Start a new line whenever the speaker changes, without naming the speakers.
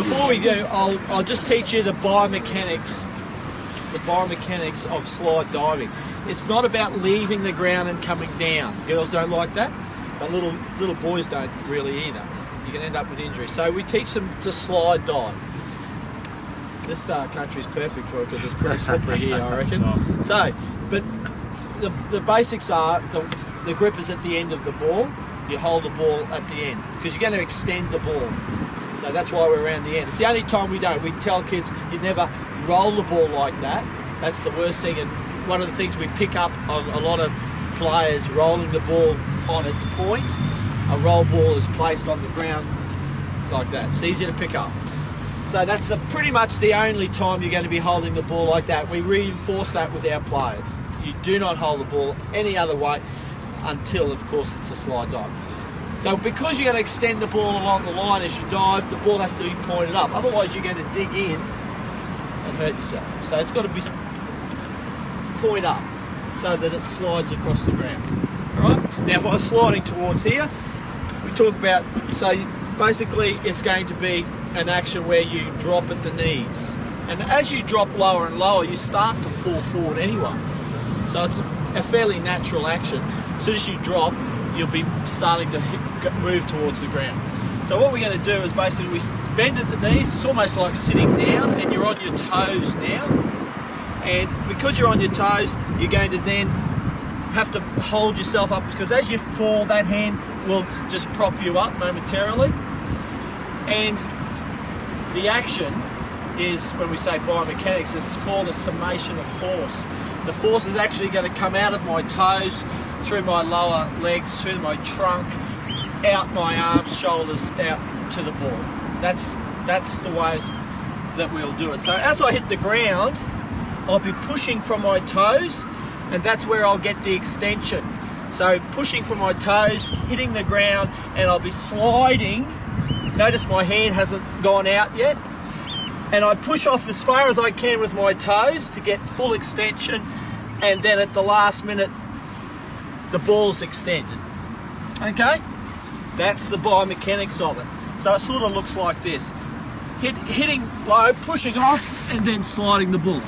before we do, I'll just teach you the biomechanics of slide diving. It's not about leaving the ground and coming down. Girls don't like that, but little boys don't really either. You can end up with injury. So we teach them to slide dive. This country's perfect for it because it's pretty slippery here, I reckon. So, but the basics are the grip is at the end of the ball. You hold the ball at the end because you're going to extend the ball. So that's why we're around the end. It's the only time we don't. We tell kids you never roll the ball like that. That's the worst thing. And one of the things we pick up on a lot of players rolling the ball on its point. A roll ball is placed on the ground like that. It's easy to pick up. So that's pretty much the only time you're going to be holding the ball like that. We reinforce that with our players. You do not hold the ball any other way until, of course, it's a slide dive. So because you're going to extend the ball along the line as you dive, the ball has to be pointed up. Otherwise, you're going to dig in and hurt yourself. So it's got to be point up so that it slides across the ground. All right? Now, if I was sliding towards here, we talk about, so basically it's going to be an action where you drop at the knees. And as you drop lower and lower, you start to fall forward anyway. So it's a fairly natural action. As soon as you drop, you'll be starting to move towards the ground. So what we're going to do is basically we bend at the knees. It's almost like sitting down and you're on your toes now. And because you're on your toes, you're going to then have to hold yourself up because as you fall, that hand will just prop you up momentarily. And the action is, when we say biomechanics, it's called a summation of force. The force is actually going to come out of my toes, through my lower legs, through my trunk, out my arms, shoulders, out to the ball. That's the ways that we'll do it. So as I hit the ground, I'll be pushing from my toes, and that's where I'll get the extension. So pushing from my toes, hitting the ground, and I'll be sliding. Notice my hand hasn't gone out yet. And I push off as far as I can with my toes to get full extension, and then at the last minute, the ball's extended. Okay? That's the biomechanics of it. So it sort of looks like this. Hitting low, pushing off, and then sliding the ball.